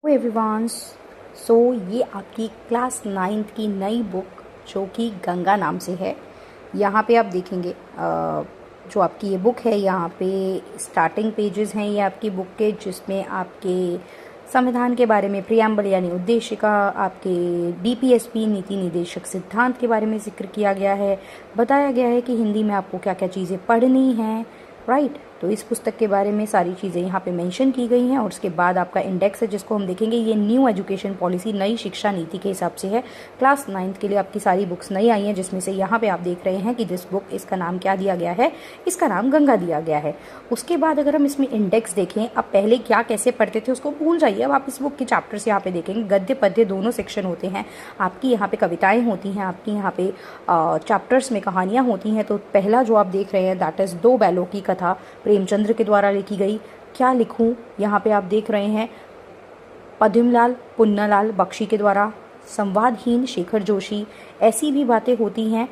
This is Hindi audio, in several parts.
एवरीवन। सो ये आपकी क्लास 9th की नई बुक जो कि गंगा नाम से है। यहाँ पे आप देखेंगे जो आपकी ये बुक है, यहाँ पे स्टार्टिंग पेजेस हैं ये आपकी बुक के, जिसमें आपके संविधान के बारे में प्रियम्बल यानी उद्देशिका, आपके डीपीएसपी नीति निदेशक सिद्धांत के बारे में जिक्र किया गया है। बताया गया है कि हिंदी में आपको क्या क्या चीज़ें पढ़नी हैं, राइट। तो इस पुस्तक के बारे में सारी चीज़ें यहाँ पे मेंशन की गई हैं। और उसके बाद आपका इंडेक्स है जिसको हम देखेंगे। ये न्यू एजुकेशन पॉलिसी, नई शिक्षा नीति के हिसाब से है। क्लास 9th के लिए आपकी सारी बुक्स नई आई हैं, जिसमें से यहाँ पे आप देख रहे हैं कि दिस बुक, इसका नाम क्या दिया गया है, इसका नाम गंगा दिया गया है। उसके बाद अगर हम इसमें इंडेक्स देखें, अब पहले क्या कैसे पढ़ते थे उसको भूल जाइए। अब आप इस बुक के चैप्टर्स यहाँ पे देखेंगे, गद्य पद्य दोनों सेक्शन होते हैं। आपकी यहाँ पे कविताएँ होती हैं, आपकी यहाँ पे चैप्टर्स में कहानियाँ होती हैं। तो पहला जो आप देख रहे हैं दैट इज़ दो बैलों की कथा, प्रेमचंद्र के द्वारा लिखी गई। क्या लिखूं, यहाँ पे आप देख रहे हैं पद्मलाल पुन्नालाल बख्शी के द्वारा। संवादहीन शेखर जोशी, ऐसी भी बातें होती हैं।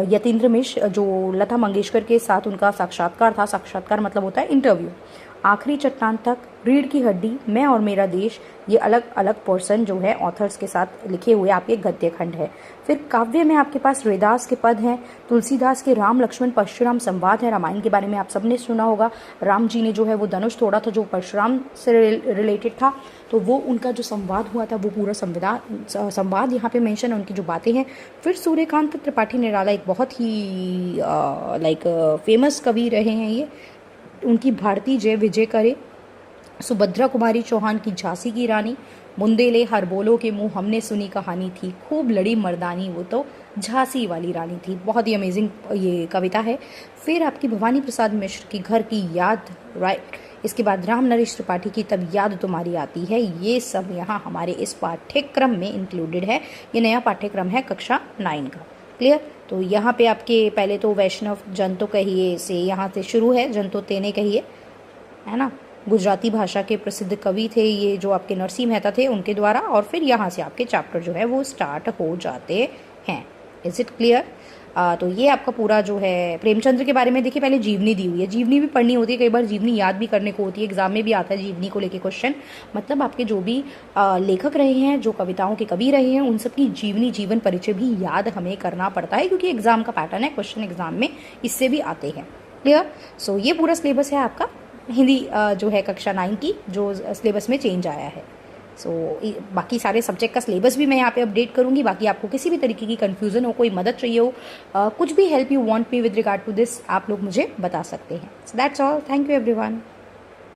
यतीन्द्र मिश्र, जो लता मंगेशकर के साथ उनका साक्षात्कार था, साक्षात्कार मतलब होता है इंटरव्यू। आखिरी चट्टान तक, रीढ़ की हड्डी, मैं और मेरा देश, ये अलग अलग पर्सन जो है ऑथर्स के साथ लिखे हुए आपके गद्य खंड है। फिर काव्य में आपके पास रविदास के पद हैं, तुलसीदास के राम लक्ष्मण परशुराम संवाद है। रामायण के बारे में आप सबने सुना होगा। राम जी ने जो है वो धनुष तोड़ा था, जो परशुराम से रिलेटेड था, तो वो उनका जो संवाद हुआ था वो पूरा संवाद यहाँ पे मेंशन है, उनकी जो बातें हैं। फिर सूर्यकांत त्रिपाठी निराला, एक बहुत ही फेमस कवि रहे हैं ये, उनकी भारती जय विजय करे। सुभद्रा कुमारी चौहान की झांसी की रानी, बुंदेले हर बोलो के मुंह हमने सुनी कहानी थी, खूब लड़ी मर्दानी वो तो झांसी वाली रानी थी। बहुत ही अमेजिंग ये कविता है। फिर आपकी भवानी प्रसाद मिश्र की घर की याद, राइट। इसके बाद राम नरेश त्रिपाठी की तब याद तुम्हारी आती है। ये सब यहाँ हमारे इस पाठ्यक्रम में इंक्लूडेड है। ये नया पाठ्यक्रम है कक्षा 9 का, क्लियर। तो यहाँ पे आपके पहले तो वैष्णव जन तो कहिए से यहाँ से शुरू है, जन तो तेने कहिए, है ना। गुजराती भाषा के प्रसिद्ध कवि थे ये, जो आपके नरसिंह मेहता थे, उनके द्वारा। और फिर यहाँ से आपके चैप्टर जो है वो स्टार्ट हो जाते हैं। Is it clear? तो ये आपका पूरा जो है प्रेमचंद्र के बारे में देखिए। पहले जीवनी दी हुई है, जीवनी भी पढ़नी होती है, कई बार जीवनी याद भी करने को होती है, एग्जाम में भी आता है जीवनी को लेके क्वेश्चन। मतलब आपके जो भी लेखक रहे हैं, जो कविताओं के कवि रहे हैं, उन सबकी जीवनी, जीवन परिचय भी याद हमें करना पड़ता है, क्योंकि एग्जाम का पैटर्न है, क्वेश्चन एग्जाम में इससे भी आते हैं। क्लियर? सो ये पूरा सिलेबस है आपका हिंदी जो है कक्षा 9 की, जो सिलेबस में चेंज आया है। सो बाकी सारे सब्जेक्ट का सिलेबस भी मैं यहाँ पे अपडेट करूँगी। बाकी आपको किसी भी तरीके की कन्फ्यूज़न हो, कोई मदद चाहिए हो, कुछ भी help you want me with regard to this, आप लोग मुझे बता सकते हैं। So that's all. Thank you everyone.